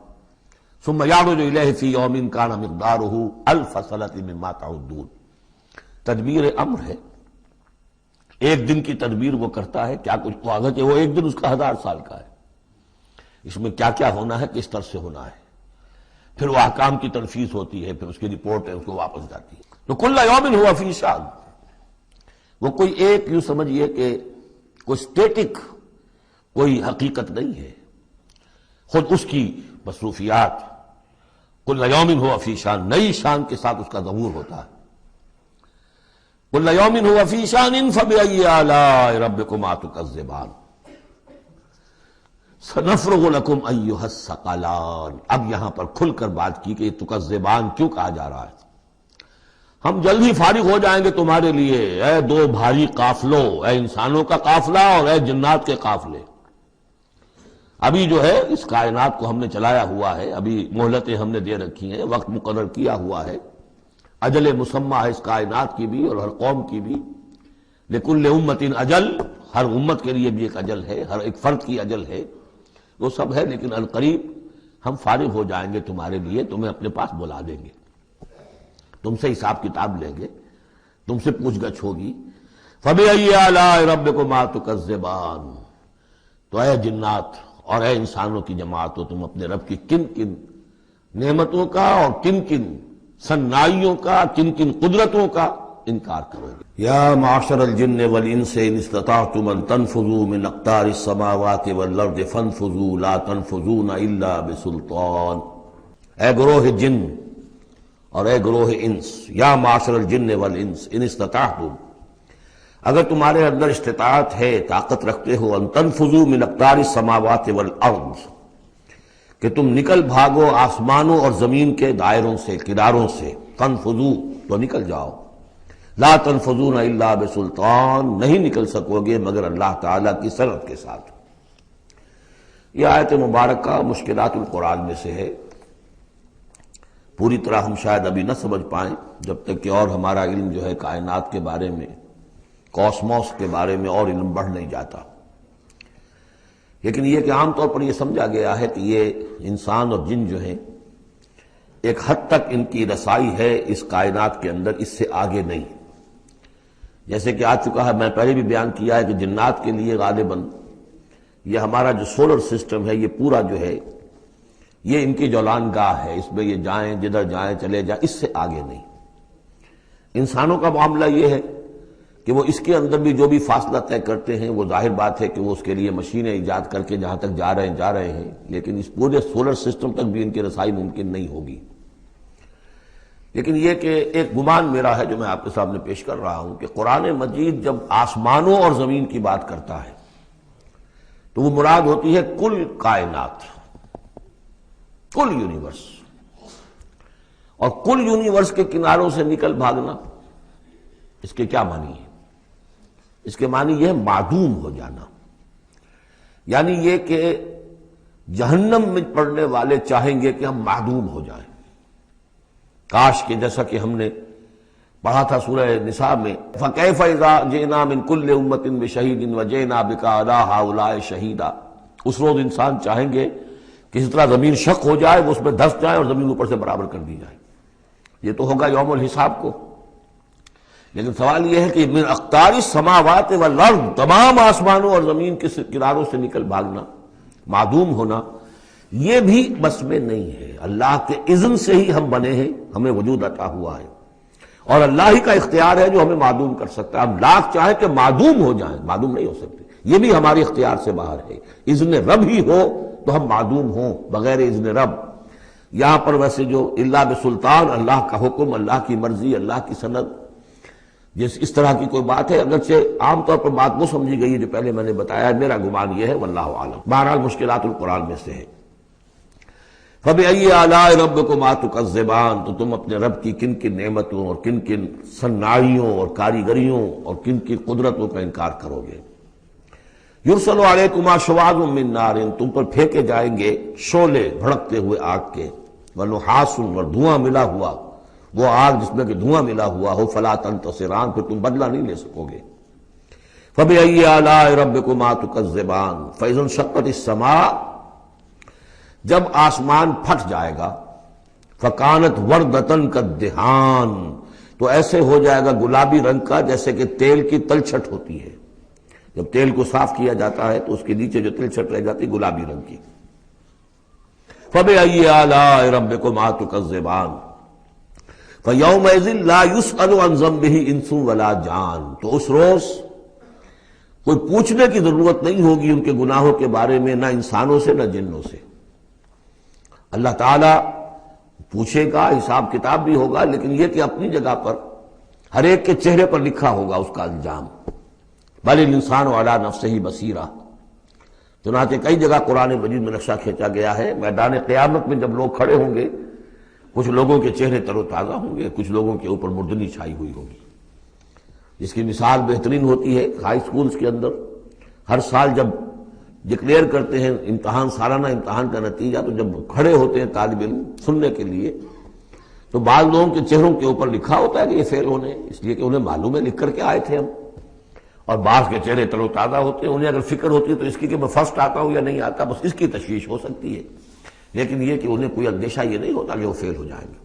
ثم یعرج الیہ فی یوم کان مقدارہ الف سنۃ مما تعدون، تدبیر امر ہے، ایک دن کی تدبیر وہ کرتا ہے، کیا کچھ واغت ہے، وہ ایک دن اس کا 1000 سال کا ہے، اس میں کیا کیا ہونا ہے، کس طرح سے ہونا ہے، پھر وہ احکام کی تنفیذ ہوتی ہے، پھر اس کی رپورٹ ہے، اس کو واپس جاتی ہے۔ تو کل یوم ہوا فی شان، وہ کوئی ایک یوں سمجھیے کہ کوئی اسٹیٹک کوئی حقیقت نہیں ہے، خود اس کی مصروفیات کل یوم ہوا فی شان، نئی شان کے ساتھ اس کا ظہور ہوتا ہے۔ کل یوم ہوا فی شان فبأی آلاء ربکما تکذبان سنفرغ لکم ایھا الثقلان۔ اب یہاں پر کھل کر بات کی کہ یہ تکذبان کیوں کہا جا رہا ہے۔ ہم جلد ہی فارغ ہو جائیں گے تمہارے لیے، اے دو بھاری قافلوں، اے انسانوں کا قافلہ اور اے جنات کے قافلے۔ ابھی جو ہے اس کائنات کو ہم نے چلایا ہوا ہے، ابھی مہلتیں ہم نے دے رکھی ہیں، وقت مقرر کیا ہوا ہے، اجل مسمى ہے اس کائنات کی بھی اور ہر قوم کی بھی۔ لکل امت اجل، ہر امت کے لیے بھی ایک اجل ہے، ہر ایک فرد کی اجل ہے، وہ سب ہے، لیکن القریب ہم فارغ ہو جائیں گے تمہارے لیے، تمہیں اپنے پاس بلا دیں گے، تم سے حساب کتاب لیں گے، تم سے پوچھ گچھ ہوگی۔ فبأي آلاء ربكما تكذبان، تو اے جنات اور اے انسانوں کی جماعتوں، تم اپنے رب کی کن کن نعمتوں کا اور کن کن صنائیوں کا، کن کن قدرتوں کا انکار کرو گے۔ یا معشر الجن والانس ان استطعتم ان تنفذوا من اقطار السماوات والارض فانفذوا لا تنفذون الا بسلطان۔ اے گروہ جن اور اے گروہ انس، یا معاشر الجن والانس ان استطعتم، اگر تمہارے اندر استطاعت ہے، طاقت رکھتے ہو، ان تنفذوا من اقطار السماوات والارض، کہ تم نکل بھاگو آسمانوں اور زمین کے دائروں سے، کناروں سے، تنفذوا تو نکل جاؤ، لا تنفذون الا بسلطان، نہیں نکل سکو گے مگر اللہ تعالیٰ کی سند کے ساتھ۔ یہ آیت مبارکہ مشکلات القرآن میں سے ہے، پوری طرح ہم شاید ابھی نہ سمجھ پائیں جب تک کہ اور ہمارا علم جو ہے کائنات کے بارے میں، کاسموس کے بارے میں اور علم بڑھ نہیں جاتا۔ لیکن یہ کہ عام طور پر یہ سمجھا گیا ہے کہ یہ انسان اور جن جو ہیں ایک حد تک ان کی رسائی ہے اس کائنات کے اندر، اس سے آگے نہیں۔ جیسے کہ آ چکا ہے، میں پہلے بھی بیان کیا ہے کہ جنات کے لیے غالباً یہ ہمارا جو سولر سسٹم ہے، یہ پورا جو ہے یہ ان کی جولان گاہ ہے، اس میں یہ جائیں جدھر جائیں چلے جائیں، اس سے آگے نہیں۔ انسانوں کا معاملہ یہ ہے کہ وہ اس کے اندر بھی جو بھی فاصلہ طے کرتے ہیں، وہ ظاہر بات ہے کہ وہ اس کے لیے مشینیں ایجاد کر کے جہاں تک جا رہے ہیں، لیکن اس پورے سولر سسٹم تک بھی ان کی رسائی ممکن نہیں ہوگی۔ لیکن یہ کہ ایک گمان میرا ہے جو میں آپ کے سامنے پیش کر رہا ہوں کہ قرآن مجید جب آسمانوں اور زمین کی بات کرتا ہے تو وہ مراد ہوتی ہے کل کائنات، کل یونیورس، اور کل یونیورس کے کناروں سے نکل بھاگنا، اس کے کیا معنی ہے؟ اس کے معنی یہ ہے معدوم ہو جانا، یعنی یہ کہ جہنم میں پڑنے والے چاہیں گے کہ ہم معدوم ہو جائیں۔ کاش کہ جیسا کہ ہم نے پڑھا تھا سورہ نساء میں، فَكَيْفَ إِذَا جِئْنَا مِن كُلِّ أُمَّةٍ بِشَهِيدٍ وَجِئْنَا بِكَ عَلَىٰ هَٰؤُلَاءِ شَهِيدًا۔ اس روز انسان چاہیں گے کہ اس طرح زمین شق ہو جائے، وہ اس میں دھس جائے اور زمین اوپر سے برابر کر دی جائے۔ یہ تو ہوگا یوم الحساب کو۔ لیکن سوال یہ ہے کہ من اقطار السماوات والارض، تمام آسمانوں اور زمین کے کناروں سے نکل بھاگنا، معدوم ہونا، یہ بھی بس میں نہیں ہے۔ اللہ کے اذن سے ہی ہم بنے ہیں، ہمیں وجود عطا ہوا ہے، اور اللہ ہی کا اختیار ہے جو ہمیں معدوم کر سکتا ہے۔ ہم لاکھ چاہیں کہ معدوم ہو جائیں، معدوم نہیں ہو سکتے، یہ بھی ہمارے اختیار سے باہر ہے۔ اذن رب ہی ہو تو ہم معدوم ہوں بغیر اذن رب۔ یہاں پر ویسے جو اللہ بسلطان، اللہ کا حکم، اللہ کی مرضی، اللہ کی سند، اس طرح کی کوئی بات ہے، اگرچہ عام طور پر بات وہ سمجھی گئی ہے جو پہلے میں نے بتایا، میرا گمان یہ ہے، واللہ اعلم۔ بہرحال مشکلات القرآن میں سے ہے۔ فَبِأَيِّ آلَاءِ رَبِّكُمَا تُكَذِّبَانِ، تو تم اپنے رب کی کن کن نعمتوں اور کن کن صناعیوں اور کاریگریوں اور کن کن قدرتوں کا انکار کرو گے۔ یرسل علیکما شواظ من نار، تم پر پھینکے جائیں گے شعلے بھڑکتے ہوئے آگ کے، ونحاس، اور دھواں ملا ہوا، وہ آگ جس میں کہ دھواں ملا ہوا ہو، فلا تنتصران، پھر تم بدلہ نہیں لے سکو گے۔ فَبِأَيِّ آلَاءِ رَبِّكُمَا تُكَذِّبَانِ فَإِذَا انشَقَّتِ السَّمَاءُ، جب آسمان پھٹ جائے گا، فَكَانَتْ وَرْدَةً كَالدِّهَانِ، تو ایسے ہو جائے گا گلابی رنگ کا جیسے کہ تیل کی تلچھٹ ہوتی ہے۔ جب تیل کو صاف کیا جاتا ہے تو اس کے نیچے جو تلچھٹ رہ جاتی گلابی رنگ کی۔ فَبِأَيِّ آلَاءِ رَبِّكُمَا تُكَذِّبَانِ فَيَوْمَئِذٍ لَا يُسْأَلُ عَنْ ذَنبِهِ إِنسٌ وَلَا جَانٌ، تو اس روز کوئی پوچھنے کی ضرورت نہیں ہوگی ان کے گناہوں کے بارے میں، نہ انسانوں سے نہ جنوں سے۔ اللہ تعالیٰ پوچھے گا، حساب کتاب بھی ہوگا، لیکن یہ کہ اپنی جگہ پر ہر ایک کے چہرے پر لکھا ہوگا اس کا انجام۔ بل الانسان علی نفسہ بصیرہ، چنانچہ کئی جگہ قرآن مجید میں نقشہ کھینچا گیا ہے، میدان قیامت میں جب لوگ کھڑے ہوں گے، کچھ لوگوں کے چہرے تر و تازہ ہوں گے، کچھ لوگوں کے اوپر مردنی چھائی ہوئی ہوگی، جس کی مثال بہترین ہوتی ہے ہائی سکولز کے اندر۔ ہر سال جب ڈکلیئر کرتے ہیں امتحان، سالانہ امتحان کا نتیجہ، تو جب کھڑے ہوتے ہیں طالب علم سننے کے لیے، تو بعض لوگوں کے چہروں کے اوپر لکھا ہوتا ہے کہ یہ فیل ہونے، اس لیے کہ انہیں معلوم ہے لکھ کر کے آئے تھے ہم، اور بعض کے چہرے تر و تازہ ہوتے ہیں، انہیں اگر فکر ہوتی ہے تو اس کی کہ میں فرسٹ آتا ہوں یا نہیں آتا، بس اس کی تشویش ہو سکتی ہے، لیکن یہ کہ انہیں کوئی اندیشہ یہ نہیں ہوتا کہ وہ فیل ہو جائیں گے۔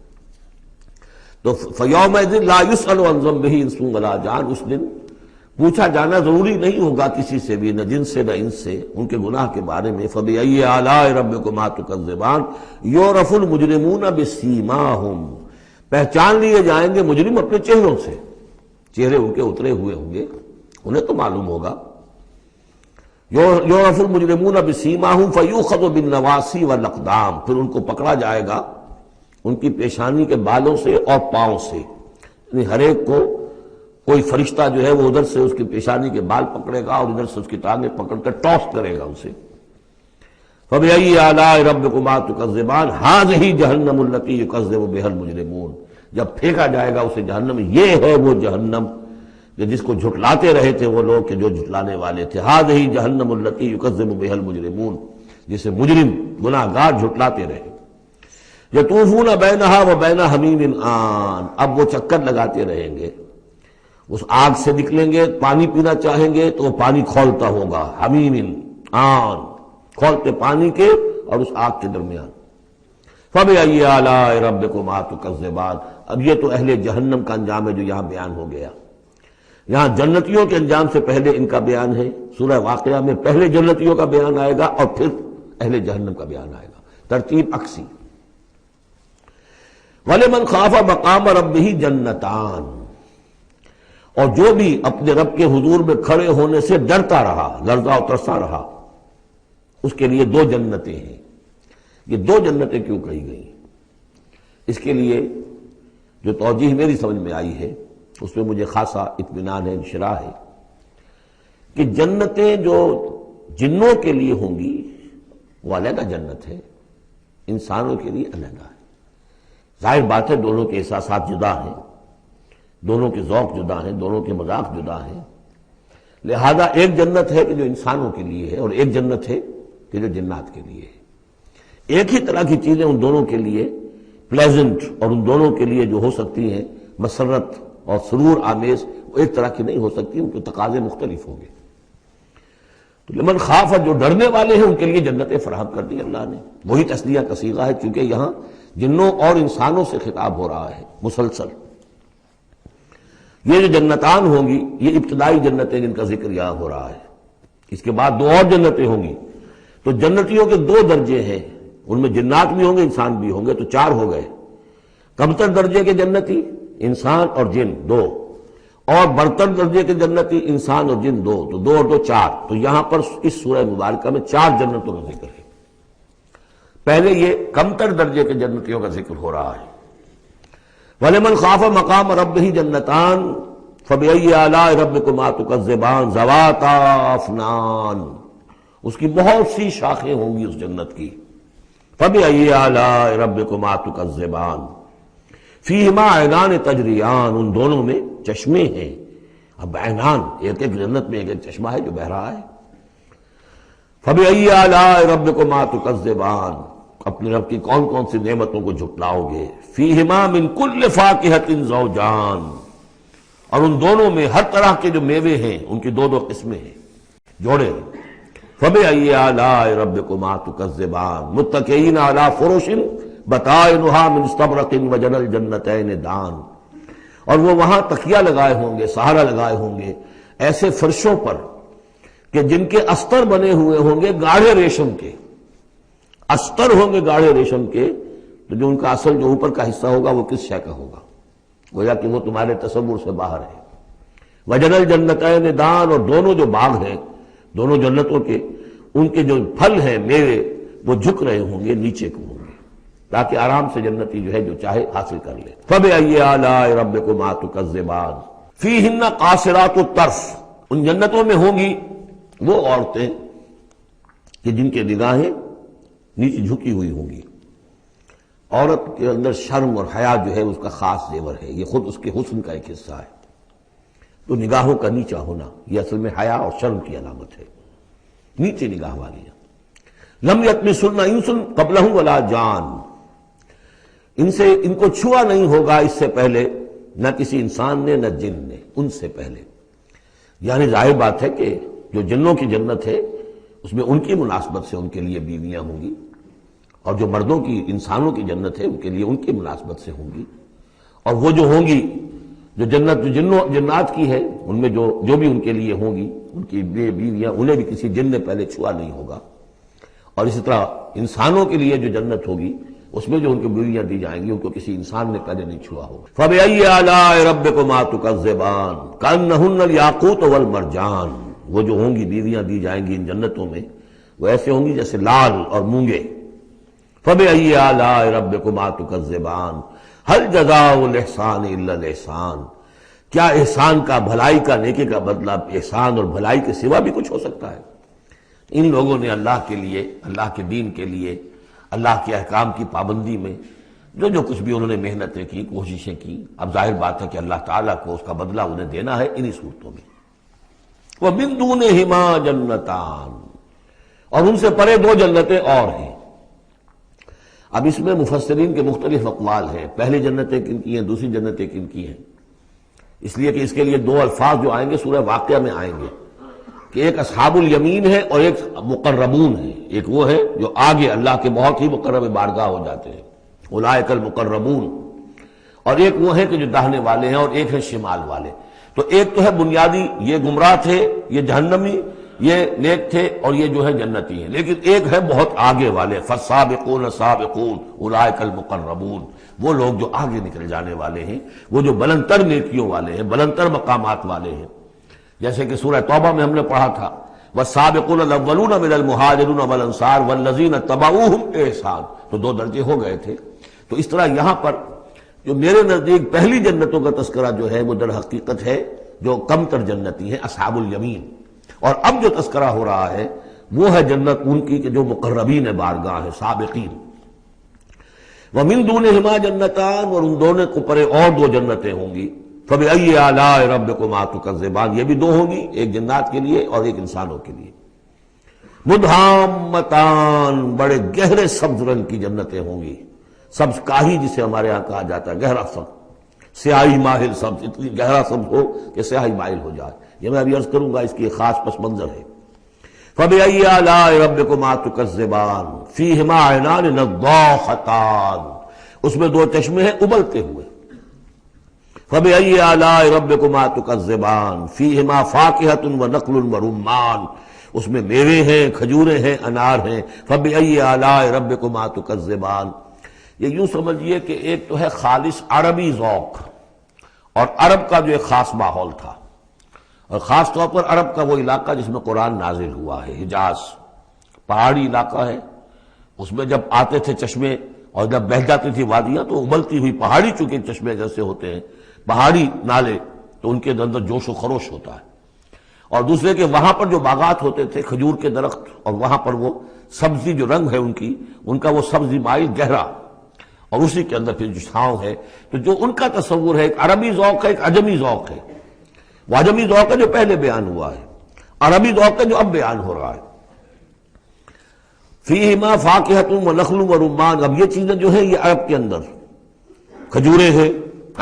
تو فَيَوْمَئِذٍ لَا يُسْأَلُ عَنْ ذَنبِهِ إِنسٌ وَلَا جَانٌ، اس دن پوچھا جانا ضروری نہیں ہوگا کسی سے بھی، نہ جن سے نہ ان سے، ان کے گناہ کے بارے میں۔ فَبِأَيِّ آلَاءِ رَبِّكُمَا تُكَذِّبَانِ يُعْرَفُ الْمُجْرِمُونَ بِسِیمَاهُمْ، پہچان لیے جائیں گے مجرم اپنے چہروں سے، چہرے ان کے اترے ہوئے ہوں گے، انہیں تو معلوم ہوگا۔ یعرف المجرمون بسیماہم فیؤخذ بالنواصی والاقدام، پھر ان کو پکڑا جائے گا ان کی پیشانی کے بالوں سے اور پاؤں سے، یعنی ہر ایک کو کوئی فرشتہ جو ہے وہ ادھر سے اس کی پیشانی کے بال پکڑے گا اور ادھر سے اس کی ٹانگیں پکڑ کر ٹاس کرے گا اسے۔ فَبِأَيِّ آلَاءِ رَبِّكُمَا تُكَذِّبَانِ هَٰذِهِ جَهَنَّمُ الَّتِي يُكَذِّبُ بِهَا الْمُجْرِمُونَ، جب پھینکا جائے گا اسے جہنم، یہ ہے وہ جہنم کہ جس کو جھٹلاتے رہے تھے وہ لوگ کہ جو جھٹلانے والے تھے۔ هَٰذِهِ جَهَنَّمُ الَّتِي يُكَذِّبُ بِهَا الْمُجْرِمُونَ، جسے مجرم گناہگار جھٹلاتے رہے۔ يَطُوفُونَ بَيْنَهَا وَبَيْنَ حَمِيمٍ آن، اب وہ چکر لگاتے رہیں گے، اس آگ سے نکلیں گے، پانی پینا چاہیں گے تو وہ پانی کھولتا ہوگا، حمیم آن، کھولتے پانی کے اور اس آگ کے درمیان۔ فَبِأَيِّ آلَاءِ رَبِّكُمَا تُكَذِّبَانِ، اب یہ تو اہل جہنم کا انجام ہے جو یہاں بیان ہو گیا۔ یہاں جنتیوں کے انجام سے پہلے ان کا بیان ہے، سورہ واقعہ میں پہلے جنتیوں کا بیان آئے گا اور پھر اہل جہنم کا بیان آئے گا، ترتیب عکسی۔ وَلِمَنْ خَافَ مَقَامَ رَبِّهِ جَنَّتَانِ، اور جو بھی اپنے رب کے حضور میں کھڑے ہونے سے ڈرتا رہا، لرزا و ترسا رہا، اس کے لیے دو جنتیں ہیں۔ یہ دو جنتیں کیوں کہی گئی؟ اس کے لیے جو توجیہ میری سمجھ میں آئی ہے اس میں مجھے خاصا اطمینان ہے، انشراح ہے، کہ جنتیں جو جنوں کے لیے ہوں گی وہ علیحدہ جنت ہے، انسانوں کے لیے علیحدہ ہے۔ ظاہر بات ہے دونوں کے احساسات جدا ہیں، دونوں کے ذوق جدا ہیں، دونوں کے مذاق جدا ہیں، لہذا ایک جنت ہے کہ جو انسانوں کے لیے ہے اور ایک جنت ہے کہ جو جنات کے لیے ہے۔ ایک ہی طرح کی چیزیں ان دونوں کے لیے پلیزنٹ اور ان دونوں کے لیے جو ہو سکتی ہیں مسرت اور سرور آمیز، وہ ایک طرح کی نہیں ہو سکتی، ان کے تقاضے مختلف ہوں گے۔ تو لمن خاف، جو ڈرنے والے ہیں ان کے لیے جنتیں فراہم کر دی اللہ نے، وہی تسلیہ کا صیغہ ہے، کیونکہ یہاں جنوں اور انسانوں سے خطاب ہو رہا ہے مسلسل۔ یہ جو جنتان ہوں گی یہ ابتدائی جنتیں جن کا ذکر یہاں ہو رہا ہے، اس کے بعد دو اور جنتیں ہوں گی، تو جنتیوں کے دو درجے ہیں، ان میں جنات بھی ہوں گے انسان بھی ہوں گے، تو چار ہو گئے۔ کمتر درجے کے جنتی انسان اور جن دو، اور برتر درجے کے جنتی انسان اور جن دو، تو دو اور دو چار۔ تو یہاں پر اس سورہ مبارکہ میں چار جنتوں کا ذکر ہے۔ پہلے یہ کمتر درجے کے جنتیوں کا ذکر ہو رہا ہے۔ وَلِمَنْ خَافَ مَقَامَ رَبِّهِ جَنَّتَانِ فَبِأَيِّ آلَاءِ رَبِّكُمَا تُكَذِّبَانِ ذَوَاتَا أَفْنَانٍ، اس کی بہت سی شاخیں ہوں گی اس جنت کی۔ فَبِأَيِّ آلَاءِ رَبِّكُمَا تُكَذِّبَانِ فِيهِمَا عَيْنَانِ تَجْرِيَانِ، ان دونوں میں چشمے ہیں۔ اب عینان، ایک ایک جنت میں ایک ایک چشمہ ہے جو بہہ رہا ہے۔ فَبِأَيِّ آلَاءِ رَبِّكُمَا تُكَذِّبَانِ، اپنے رب کی کون کون سی نعمتوں کو جھٹلاؤ گے۔ فِيهِمَا مِن كُلِّ فَاكِهَةٍ زَوْجَانِ، اور ان دونوں میں ہر طرح کے جو میوے ہیں ان کی دو دو قسمیں ہیں، جوڑے۔ فَبِأَيِّ آلَاءِ رَبِّكُمَا تُكَذِّبَانِ مُتَّكِئِينَ عَلَىٰ فُرُشٍ بَطَائِنُهَا مِن اسْتَبْرَقٍ وَجَنَى الْجَنَّتَيْنِ دَانٍ، اور وہ وہاں تکیہ لگائے ہوں گے، سہارا لگائے ہوں گے ایسے فرشوں پر کہ جن کے استر بنے ہوئے ہوں گے گاڑھے ریشم کے، استر ہوں گے گاڑھے ریشم کے، تو جو ان کا اصل جو اوپر کا حصہ ہوگا وہ کس شے کا ہوگا؟ گویا کہ وہ تمہارے تصور سے باہر ہے۔ وجن الجنتین دان، اور دونوں جو باغ ہیں دونوں جنتوں کے، ان کے جو پھل ہیں میوے وہ جھک رہے ہوں گے، نیچے کو ہوں گے، تاکہ آرام سے جنتی جو ہے جو چاہے حاصل کر لے۔ فَبِأَيِّ آلَاءِ رَبِّكُمَا تُكَذِّبَانِ فِيهِنَّ قَاصِرَاتُ الطَّرْفِ، ان جنتوں میں ہوں گی وہ عورتیں کہ جن کے نگاہیں نیچے جھکی ہوئی ہوں گی۔ عورت کے اندر شرم اور حیا جو ہے اس کا خاص زیور ہے، یہ خود اس کے حسن کا ایک حصہ ہے۔ تو نگاہوں کا نیچا ہونا یہ اصل میں حیا اور شرم کی علامت ہے، نیچے نگاہ والی۔ لم یطمثن انس قبلہم ولا جان، ان کو چھوا نہیں ہوگا اس سے پہلے نہ کسی انسان نے نہ جن نے، ان سے پہلے۔ یعنی ظاہر بات ہے کہ جو جنوں کی جنت ہے اس میں ان کی مناسبت سے ان کے لیے بیویاں ہوں گی، اور جو مردوں کی انسانوں کی جنت ہے ان کے لیے ان کی مناسبت سے ہوں گی، اور وہ جو ہوں گی جو جنت جو جنات کی ہے ان میں جو بھی ان کے لیے ہوں گی ان کی بیویاں، انہیں بھی کسی جن نے پہلے چھوا نہیں ہوگا۔ اور اسی طرح انسانوں کے لیے جو جنت ہوگی اس میں جو ان کی بیویاں دی جائیں گی ان کو کسی انسان نے پہلے نہیں چھوا ہوگا۔ فَبِأَيِّ آلَاءِ رَبِّكُمَا تُكَذِّبَانِ كَأَنَّهُنَّ الْيَاقُوتُ وَالْمَرْجَانُ، وہ جو ہوں گی بیویاں دی جائیں گی ان جنتوں میں وہ ایسے ہوں گی جیسے لال اور مونگے۔ فَبِأَيِّ آلَاءِ رَبِّكُمَا تُكَذِّبَانِ هَلْ جَزَاءُ الْإِحْسَانِ إِلَّا الْإِحْسَانُ، کیا احسان کا، بھلائی کا، نیکی کا بدلہ احسان اور بھلائی کے سوا بھی کچھ ہو سکتا ہے؟ ان لوگوں نے اللہ کے لیے، اللہ کے دین کے لیے، اللہ کے احکام کی پابندی میں جو کچھ بھی انہوں نے محنتیں کی، کوششیں کی، اب ظاہر بات ہے کہ اللہ تعالیٰ کو اس کا بدلہ انہیں دینا ہے انہی صورتوں میں۔ وَمِن دُونِهِمَا جَنَّتَانِ، اور ان سے پرے دو جنتیں اور ہیں۔ اب اس میں مفسرین کے مختلف اقوال ہیں، پہلی جنتیں کن کی ہیں، دوسری جنتیں کن کی ہیں، اس لیے کہ اس کے لیے دو الفاظ جو آئیں گے سورہ واقعہ میں آئیں گے کہ ایک اصحاب الیمین ہے اور ایک مقربون ہے۔ ایک وہ ہے جو آگے اللہ کے بہت ہی مقرب بارگاہ ہو جاتے ہیں، اولئک المقربون، اور ایک وہ ہے کہ جو داہنے والے ہیں، اور ایک ہے شمال والے۔ تو ایک تو ہے بنیادی، یہ گمراہ تھے، یہ جہنمی، یہ نیک تھے، اور یہ جو ہے جنتی ہیں، لیکن ایک ہے بہت آگے والے، فالسابقون السابقون اولئک المقربون، وہ لوگ جو آگے نکل جانے والے ہیں، وہ جو بلندتر نیکیوں والے ہیں، بلندتر مقامات والے ہیں۔ جیسے کہ سورہ توبہ میں ہم نے پڑھا تھا والسابقون الاولون من المہاجرین والانصار والذین اتبعوہم بإحسان، تو دو درجے ہو گئے تھے۔ تو اس طرح یہاں پر جو میرے نزدیک پہلی جنتوں کا تذکرہ جو ہے وہ در حقیقت ہے جو کم تر جنتی ہیں، اصحاب الیمین، اور اب جو تذکرہ ہو رہا ہے وہ ہے جنت ان کی کہ جو مقربین بارگاہ ہے، سابقین۔ وَمِن دُونِهِمَا جَنَّتَانِ، اور ان دونوں کو پرے اور دو جنتیں ہوں گی۔ فَبِأَيِّ آلَاءِ رَبِّكُمَا تُكَذِّبَانِ، یہ بھی دو ہوں گی، ایک جنات کے لیے اور ایک انسانوں کے لیے۔ مُدْحَامَّتَانِ، بڑے گہرے سبز رنگ کی جنتیں ہوں گی، سبز کاہی جسے ہمارے ہاں کہا جاتا ہے، گہرا سبز، سیاہی مائل سبز، اتنی گہرا سبز ہو کہ سیاہی مائل ہو جائے۔ یہ میں ابھی عرض کروں گا، اس کی ایک خاص پس منظر ہے۔ فَبِأَيِّ آلَاءِ رَبِّكُمَا تُكَذِّبَانِ فِيهِمَا عَيْنَانِ نَضَّاخَتَانِ، اس میں دو چشمے ہیں ابلتے ہوئے۔ فَبِأَيِّ آلَاءِ رَبِّكُمَا تُكَذِّبَانِ فِيهِمَا فَاكِهَةٌ وَنَخْلٌ وَرُمَّانٌ، اس میں میوے ہیں، کھجوریں ہیں، انار ہیں۔ فَبِأَيِّ آلَاءِ رَبِّكُمَا تُكَذِّبَانِ، یہ یوں سمجھیے کہ ایک تو ہے خالص عربی ذوق، اور عرب کا جو ایک خاص ماحول تھا، اور خاص طور پر عرب کا وہ علاقہ جس میں قرآن نازل ہوا ہے، حجاز، پہاڑی علاقہ ہے، اس میں جب آتے تھے چشمے اور جب بہہ جاتی تھی وادیاں تو ابلتی ہوئی پہاڑی، چونکہ چشمے جیسے ہوتے ہیں پہاڑی نالے، تو ان کے اندر جوش و خروش ہوتا ہے۔ اور دوسرے کہ وہاں پر جو باغات ہوتے تھے کھجور کے درخت، اور وہاں پر وہ سبزی جو رنگ ہے ان کا وہ سبزی مائل گہرا، اور اسی کے اندر پھر جو چھاؤں ہے، تو جو ان کا تصور ہے ایک عربی ذوق ہے، ایک عجمی ذوق ہے۔ وہ عجمی ذوق ہے جو پہلے بیان ہوا ہے، عربی ذوق ہے جو اب بیان ہو رہا ہے۔ فیہما فاکہۃ ونخل ورمان، اب یہ چیزیں جو ہیں یہ عرب کے اندر کھجوریں ہیں،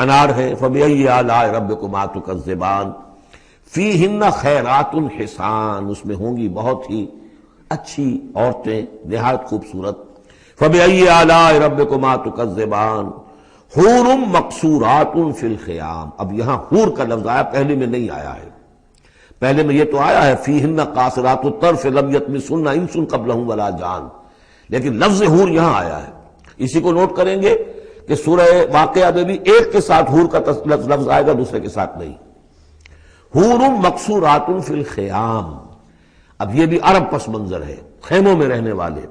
انار ہے۔ فبأي آلاء ربكما تكذبان فیہن خیرات حسان، اس میں ہوں گی بہت ہی اچھی عورتیں، نہایت خوبصورت۔ فبأي آلاء ربكما تكذبان حور مقصورات فی الخیام، اب یہاں حور کا لفظ آیا، پہلے میں نہیں آیا ہے۔ پہلے میں یہ تو آیا ہے فیہن قاصرات الطرف لم یطمثن انس قبلہم ولا جان، لیکن لفظ حور یہاں آیا ہے۔ اسی کو نوٹ کریں گے کہ سورہ واقعہ میں بھی ایک کے ساتھ حور کا لفظ آئے گا، دوسرے کے ساتھ نہیں. حور مقصورات فی الخیام، اب یہ بھی عرب پس منظر ہے، خیموں میں رہنے والے.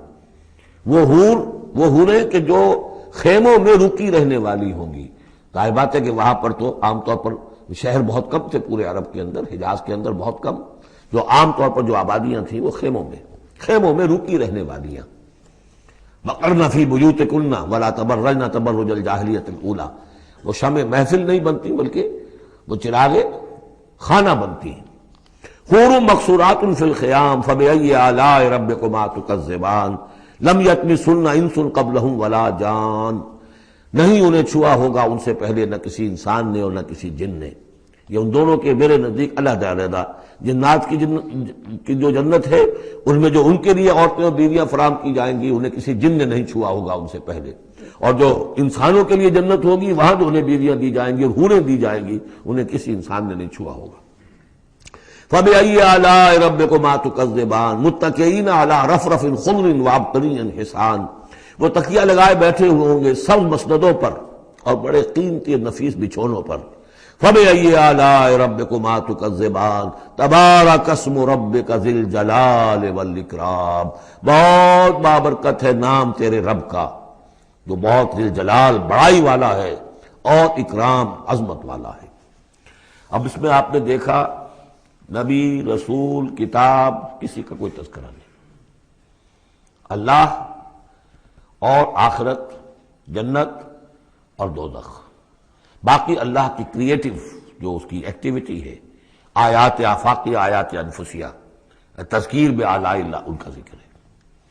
وہ حوریں کہ جو خیموں میں رکی رہنے والی ہوں گی. ظاہر بات ہے کہ وہاں پر تو عام طور پر شہر بہت کم تھے پورے عرب کے اندر، حجاز کے اندر بہت کم، جو عام طور پر جو آبادیاں تھیں وہ خیموں میں رکی رہنے والیاں. وقرن فی بیوتکن ولا تبرجن تبرج الجاہلیۃ الاولی، وہ شمع محفل نہیں بنتی بلکہ وہ چراغ خانہ بنتی ہیں. حور مقصورات فی الخیام فبأی آلاء ربکما تکذبان لم یطمثن انس قبلہم ولا جان، نہیں انہیں چھوا ہوگا ان سے پہلے نہ کسی انسان نے اور نہ کسی جن نے. یہ ان دونوں کے میرے نزدیک علیحدہ علیحدہ. جنات کی جو جنت ہے ان میں جو ان کے لیے عورتیں اور بیویاں فراہم کی جائیں گی انہیں کسی جن نے نہیں چھوا ہوگا ان سے پہلے، اور جو انسانوں کے لیے جنت ہوگی وہاں جو انہیں بیویاں دی جائیں گی اور حوریں دی جائیں گی انہیں کسی انسان نے نہیں چھوا ہوگا. فَبِأَيِّ آلَاءِ رَبِّكُمَا تُكَذِّبَانِ مُتَّكِئِينَ عَلَىٰ رَفْرَفٍ خُضْرٍ وَعَبْقَرِيٍّ حِسَانٍ، وہ تکیہ لگائے بیٹھے ہوئے ہوں گے سبز مسندوں پر اور بڑے قیمتی نفیس بچھونوں پر. فَبِأَيِّ آلَاءِ رَبِّكُمَا تُكَذِّبَانِ تَبَارَكَ اسْمُ رَبِّكَ ذِي الْجَلَالِ وَالْإِكْرَامِ، بہت بابرکت ہے نام تیرے رب کا جو بہت ذی الجلال بڑائی والا ہے اور اکرام عظمت والا ہے. اب اس میں آپ نے دیکھا نبی، رسول، کتاب، کسی کا کوئی تذکرہ نہیں. اللہ اور آخرت، جنت اور دوزخ، باقی اللہ کی کریٹو جو اس کی ایکٹیویٹی ہے، آیات آفاقیہ، آیات انفسیہ، تذکیر بآلاء اللہ، ان کا ذکر ہے.